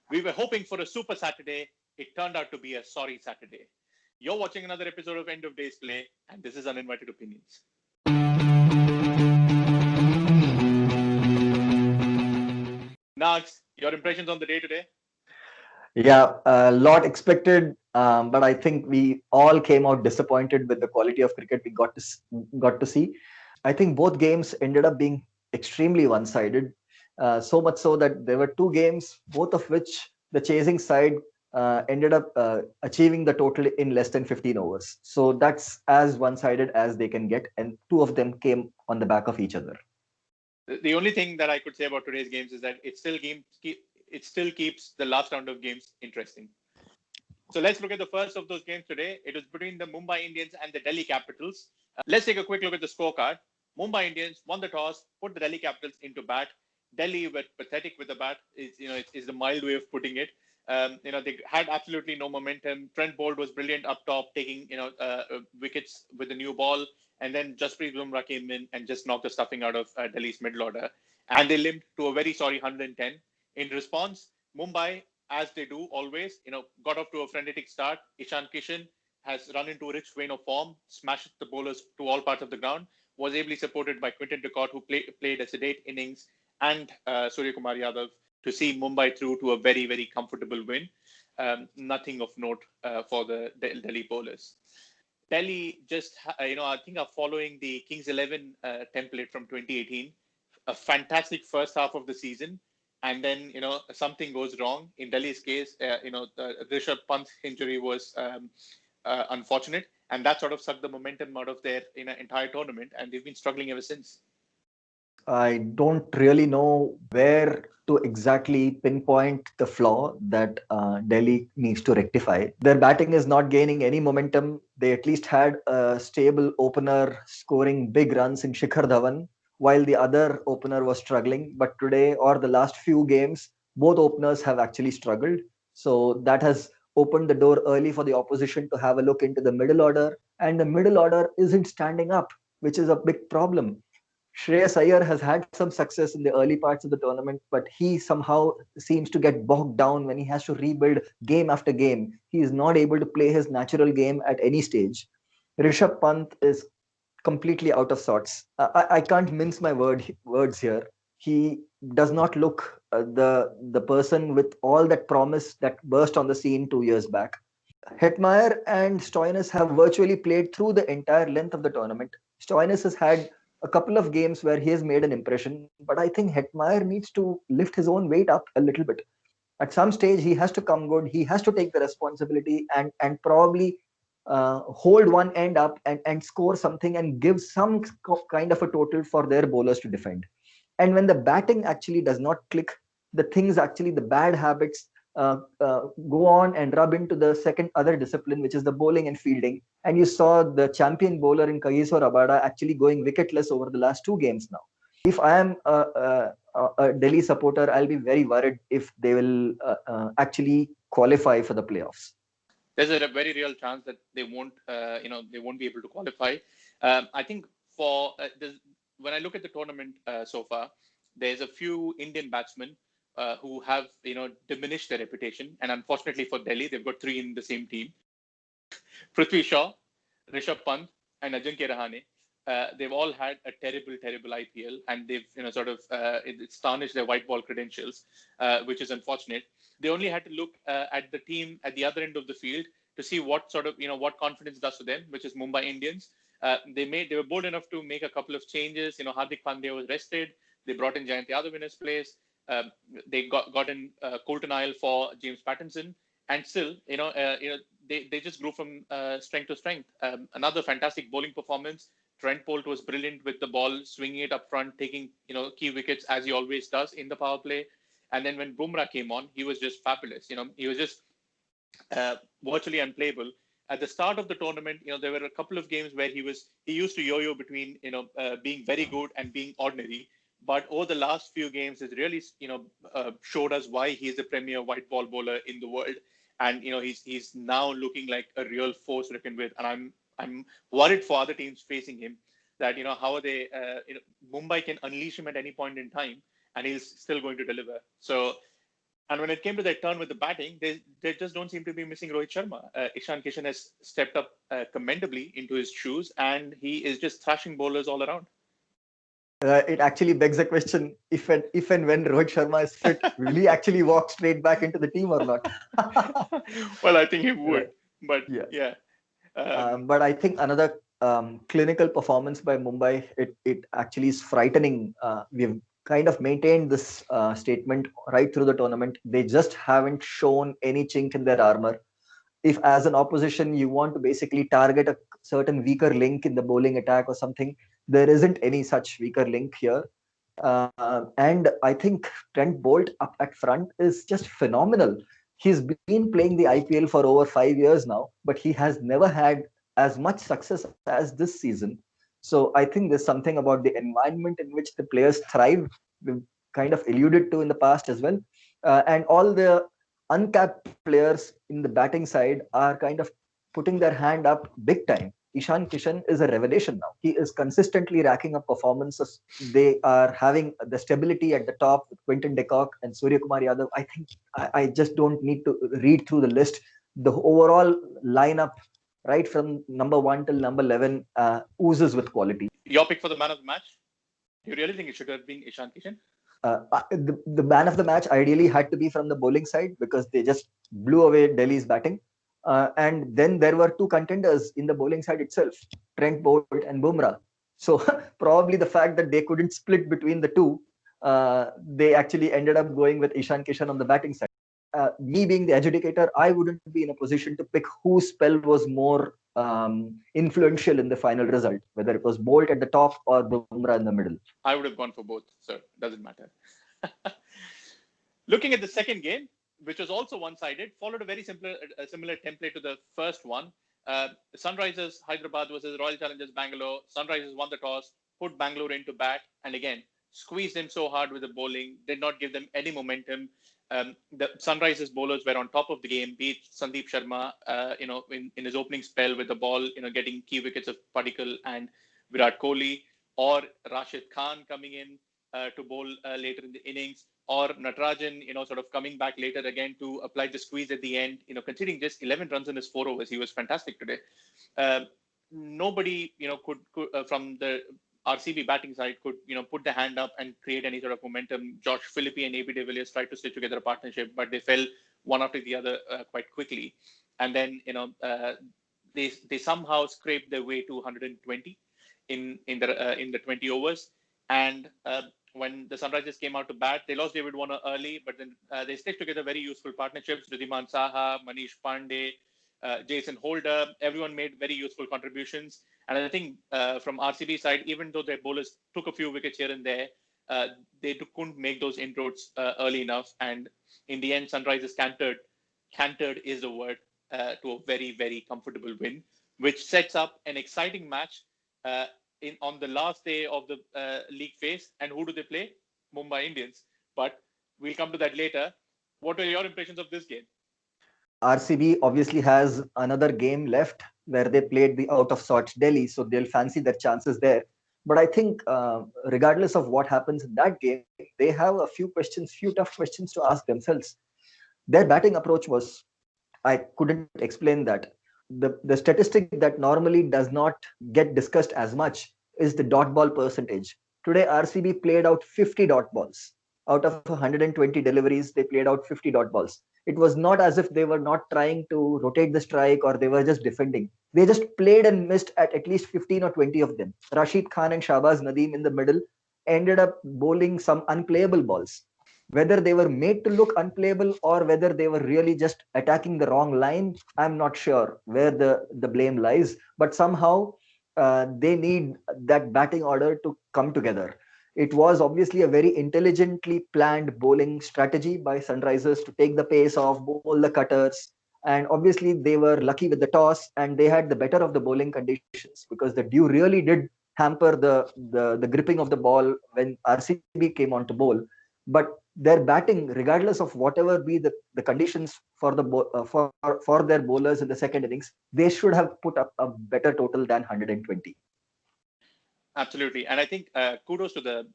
We were hoping for a super Saturday. It turned out to be a sorry Saturday. You're watching another episode of End of Days Play, and this is Uninvited Opinions. Nags, your impressions on the day today? Yeah, a lot expected, but I think we all came out disappointed with the quality of cricket we got to see. I think both games ended up being extremely one-sided, so much so that there were two games, both of which the chasing side ended up achieving the total in less than 15 overs. So that's as one-sided as they can get, and two of them came on the back of each other. The only thing that I could say about today's games is that it still keeps the last round of games interesting. So let's look at the first of those games today. It was between the Mumbai Indians and the Delhi Capitals. Let's take a quick look at the scorecard. Mumbai Indians won the toss, put the Delhi Capitals into bat. Delhi were pathetic with the bat. Is the mild way of putting it. They had absolutely no momentum. Trent Bolt was brilliant up top, taking wickets with the new ball, and then Jasprit Bumrah came in and just knocked the stuffing out of Delhi's middle order, and they limped to a very sorry 110. In response, Mumbai, as they do always, got off to a frenetic start. Ishan Kishan has run into a rich vein of form, smashed the bowlers to all parts of the ground, was ably supported by Quinton de Kock, who played a sedate innings, and Surya Kumar Yadav to see Mumbai through to a very, very comfortable win. Nothing of note for the Delhi bowlers. Delhi I think are following the Kings 11 template from 2018. A fantastic first half of the season. And then, something goes wrong. In Delhi's case, Rishabh Pant's injury was unfortunate. And that sort of sucked the momentum out of their entire tournament. And they've been struggling ever since. I don't really know where to exactly pinpoint the flaw that Delhi needs to rectify. Their batting is not gaining any momentum. They at least had a stable opener scoring big runs in Shikhar Dhawan, while the other opener was struggling. But today, or the last few games, both openers have actually struggled. So that has opened the door early for the opposition to have a look into the middle order. And the middle order isn't standing up, which is a big problem. Shreyas Iyer has had some success in the early parts of the tournament, but he somehow seems to get bogged down when he has to rebuild game after game. He is not able to play his natural game at any stage. Rishabh Pant is completely out of sorts. I can't mince my words here. He does not look the person with all that promise that burst on the scene 2 years back. Hetmeyer and Stoinis have virtually played through the entire length of the tournament. Stoinis has had a couple of games where he has made an impression, but I think Hetmeyer needs to lift his own weight up a little bit. At some stage, he has to come good. He has to take the responsibility and probably hold one end up and score something and give some kind of a total for their bowlers to defend. And when the batting actually does not click, the bad habits go on and rub into the second other discipline, which is the bowling and fielding. And you saw the champion bowler in Kagiso Rabada actually going wicketless over the last two games now. If I am a Delhi supporter, I'll be very worried if they will actually qualify for the playoffs. There's a very real chance that they won't be able to qualify. I think when I look at the tournament so far, there's a few Indian batsmen who have diminished their reputation, and unfortunately for Delhi, they've got three in the same team: Prithvi Shaw, Rishabh Pant, and Ajinkya Rahane. They've all had a terrible IPL, and they've it's tarnished their white ball credentials, which is unfortunate. They only had to look at the team at the other end of the field to see what what confidence does to them, which is Mumbai Indians. They were bold enough to make a couple of changes. Hardik Pandya was rested. They brought in Jayant Yadav in his place. They got in Colton Isle for James Pattinson, and still, they just grew from strength to strength. Another fantastic bowling performance. Trent Bolt was brilliant with the ball, swinging it up front, taking key wickets as he always does in the power play. And then when Bumrah came on, he was just fabulous. He was just virtually unplayable. At the start of the tournament, there were a couple of games where he used to yo-yo between being very good and being ordinary. But over the last few games, has really showed us why he is the premier white ball bowler in the world, and he's now looking like a real force reckoned with. And I'm worried for other teams facing him that how are they? Mumbai can unleash him at any point in time, and he's still going to deliver. So And when it came to their turn with the batting, they just don't seem to be missing Rohit Sharma. Ishan Kishan has stepped up commendably into his shoes, and he is just thrashing bowlers all around. It actually begs the question: if and when Rohit Sharma is fit, will he actually walk straight back into the team or not? Well, I think he Right. would, but Yeah. yeah. But I think another clinical performance by Mumbai, it actually is frightening. We've kind of maintained this statement right through the tournament. They just haven't shown any chink in their armor. If as an opposition you want to basically target a certain weaker link in the bowling attack or something, there isn't any such weaker link here. And I think Trent Bolt up at front is just phenomenal. He's been playing the IPL for over 5 years now, but he has never had as much success as this season. So I think there's something about the environment in which the players thrive. We've kind of alluded to in the past as well. And all the uncapped players in the batting side are kind of putting their hand up big time. Ishan Kishan is a revelation now. He is consistently racking up performances. They are having the stability at the top with Quinton de Kock and Surya Kumar Yadav. I think I just don't need to read through the list. The overall lineup, right from number 1 till number 11, oozes with quality. Your pick for the man of the match? Do you really think it should have been Ishan Kishan? The man of the match ideally had to be from the bowling side because they just blew away Delhi's batting. And then there were two contenders in the bowling side itself, Trent Bolt and Bumrah. So probably the fact that they couldn't split between the two, they actually ended up going with Ishan Kishan on the batting side. Me being the adjudicator, I wouldn't be in a position to pick whose spell was more influential in the final result, whether it was Bolt at the top or Bumrah in the middle. I would have gone for both, so doesn't matter. Looking at the second game, which was also one-sided, followed a very similar template to the first one. Sunrisers Hyderabad versus Royal Challengers Bangalore. Sunrisers won the toss, put Bangalore into bat, and again squeezed them so hard with the bowling, did not give them any momentum. The Sunrisers bowlers were on top of the game, be it Sandeep Sharma, in his opening spell with the ball, getting key wickets of Padikkal and Virat Kohli, or Rashid Khan coming in to bowl later in the innings, or Natarajan, sort of coming back later again to apply the squeeze at the end. Considering just 11 runs in his 4 overs, he was fantastic today. Nobody, could from the RCB batting side could, put the hand up and create any sort of momentum. Josh Philippi and AB de Villiers tried to stitch together a partnership, but they fell one after the other quite quickly. And then, they somehow scraped their way to 120 in the 20 overs. And when the Sunrisers came out to bat, they lost David Warner early, but then they stitched together very useful partnerships. Ridhiman Saha, Manish Pandey, Jason Holder, everyone made very useful contributions. And I think from RCB side, even though their bowlers took a few wickets here and there, they couldn't make those inroads early enough. And in the end, Sunrisers cantered is the word, to a very, very comfortable win, which sets up an exciting match on the last day of the league phase. And who do they play? Mumbai Indians. But we'll come to that later. What are your impressions of this game? RCB obviously has another game left where they played the out of sorts Delhi, so they'll fancy their chances there. But I think, regardless of what happens in that game, they have a few tough questions to ask themselves. Their batting approach was, I couldn't explain that. The statistic that normally does not get discussed as much is the dot ball percentage. Today, RCB played out 50 dot balls. Out of 120 deliveries, they played out 50 dot balls. It was not as if they were not trying to rotate the strike or they were just defending. They just played and missed at least 15 or 20 of them. Rashid Khan and Shahbaz Nadeem in the middle ended up bowling some unplayable balls. Whether they were made to look unplayable or whether they were really just attacking the wrong line, I'm not sure where the blame lies. But somehow they need that batting order to come together. It was obviously a very intelligently planned bowling strategy by Sunrisers to take the pace off, bowl the cutters. And obviously, they were lucky with the toss and they had the better of the bowling conditions because the dew really did hamper the gripping of the ball when RCB came on to bowl. But their batting, regardless of whatever be the conditions for for their bowlers in the second innings, they should have put up a better total than 120. Absolutely. And I think kudos to the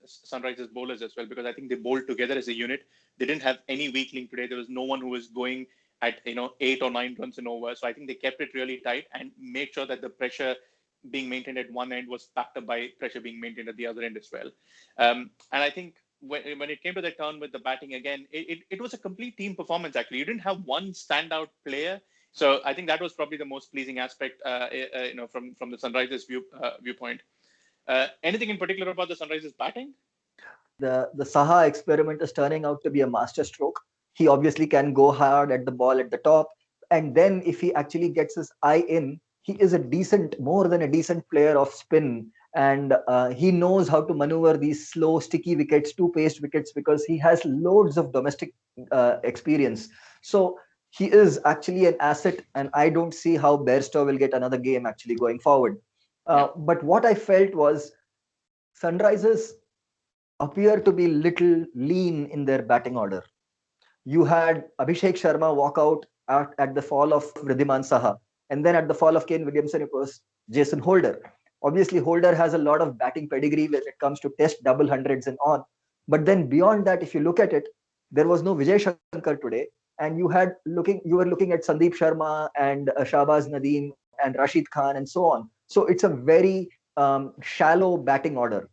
Sunrisers bowlers as well, because I think they bowled together as a unit. They didn't have any weak link today. There was no one who was going at 8 or 9 runs and over. So I think they kept it really tight and made sure that the pressure being maintained at one end was backed up by pressure being maintained at the other end as well. And I think when it came to the turn with the batting again, it was a complete team performance. Actually, you didn't have one standout player. So I think that was probably the most pleasing aspect, from the Sunrisers viewpoint. Anything in particular about the Sunrisers batting? The Saha experiment is turning out to be a masterstroke. He obviously can go hard at the ball at the top, and then if he actually gets his eye in, he is a decent, more than a decent player of spin, and he knows how to maneuver these slow, sticky wickets, two-paced wickets, because he has loads of domestic experience. So he is actually an asset, and I don't see how Bairstow will get another game actually going forward. But what I felt was Sunrisers appear to be little lean in their batting order. You had Abhishek Sharma walk out at the fall of Wriddhiman Saha, and then at the fall of Kane Williamson, it was Jason Holder. Obviously, Holder has a lot of batting pedigree when it comes to test double hundreds and on. But then beyond that, if you look at it, there was no Vijay Shankar today, and you were looking at Sandeep Sharma and Shahbaz Nadeem and Rashid Khan and so on. So it's a very shallow batting order.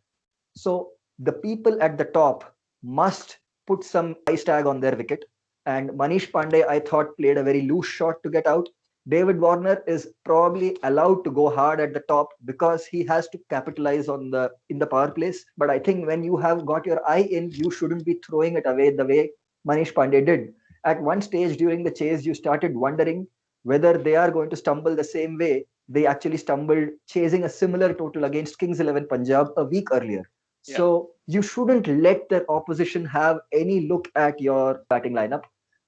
So the people at the top must put some price tag on their wicket. And Manish Pandey, I thought, played a very loose shot to get out. David Warner is probably allowed to go hard at the top because he has to capitalize on in the power plays. But I think when you have got your eye in, you shouldn't be throwing it away the way Manish Pandey did. At one stage during the chase, you started wondering whether they are going to stumble the same way they actually stumbled chasing a similar total against Kings 11 Punjab a week earlier. Yeah. So you shouldn't let the opposition have any look at your batting lineup,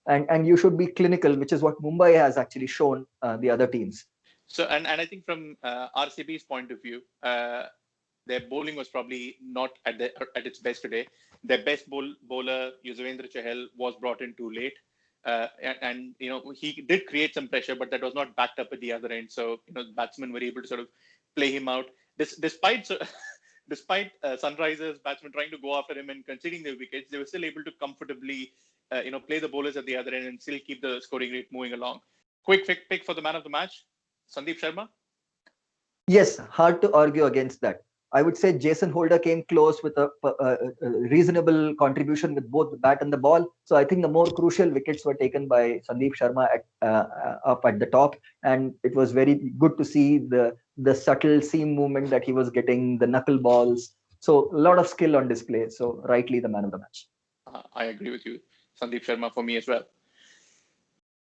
and you should be clinical, which is what Mumbai has actually shown the other teams. So and I think from RCB's point of view, their bowling was probably not at its best today. Their best bowler Yuzvendra Chahal was brought in too late, and he did create some pressure, but that was not backed up at the other end. So batsmen were able to sort of play him out. Despite despite Sunrisers batsmen trying to go after him and conceding their wickets, they were still able to comfortably, play the bowlers at the other end and still keep the scoring rate moving along. Quick pick for the man of the match, Sandeep Sharma. Yes, hard to argue against that. I would say Jason Holder came close with a reasonable contribution with both the bat and the ball. So I think the more crucial wickets were taken by Sandeep Sharma up at the top, and it was very good to see the subtle seam movement that he was getting, the knuckle balls. So a lot of skill on display. So rightly the man of the match. I agree with you, Sandeep Sharma for me as well.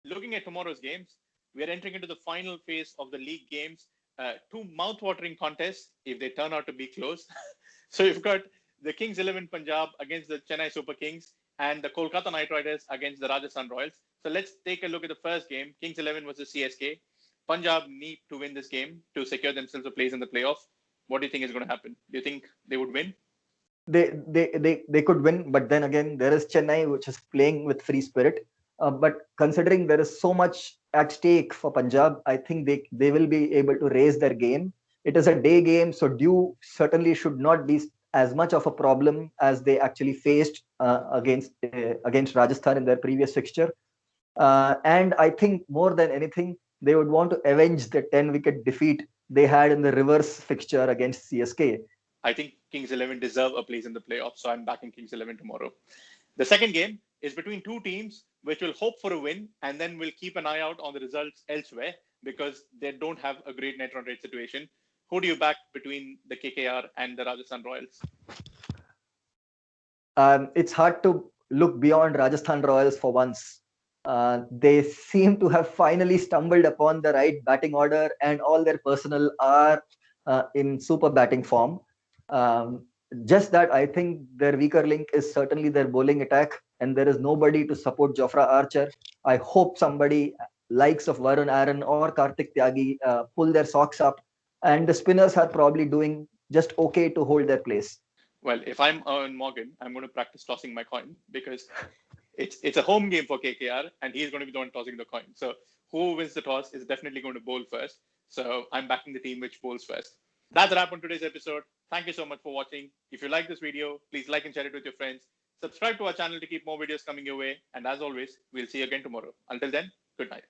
Looking at tomorrow's games, we are entering into the final phase of the league games. Two mouth-watering contests if they turn out to be close. So you've got the Kings 11 Punjab against the Chennai Super Kings and the Kolkata Knight Riders against the Rajasthan Royals. So let's take a look at the first game. Kings 11 versus CSK. Punjab need to win this game to secure themselves a place in the playoff. What do you think is going to happen? Do you think they would win? They could win, but then again, there is Chennai, which is playing with free spirit. But considering there is so much at stake for Punjab, I think they will be able to raise their game. It is a day game, so dew certainly should not be as much of a problem as they actually faced against Rajasthan in their previous fixture. And I think more than anything, they would want to avenge the 10-wicket defeat they had in the reverse fixture against CSK. I think Kings 11 deserve a place in the playoffs, so I'm backing Kings 11 tomorrow. The second game is between two teams which will hope for a win and then will keep an eye out on the results elsewhere because they don't have a great net run rate situation. Who do you back between the KKR and the Rajasthan Royals? It's hard to look beyond Rajasthan Royals for once. They seem to have finally stumbled upon the right batting order, and all their personnel are in super batting form. Just that I think their weaker link is certainly their bowling attack, and there is nobody to support Jofra Archer. I hope somebody likes of Varun Aaron or Karthik Tyagi pull their socks up, and the spinners are probably doing just okay to hold their place. Well, if I'm Owen Morgan, I'm going to practice tossing my coin because it's a home game for KKR and he's going to be the one tossing the coin. So who wins the toss is definitely going to bowl first. So I'm backing the team which bowls first. That's a wrap on today's episode. Thank you so much for watching. If you like this video, please like and share it with your friends. Subscribe to our channel to keep more videos coming your way. And as always, we'll see you again tomorrow. Until then, good night.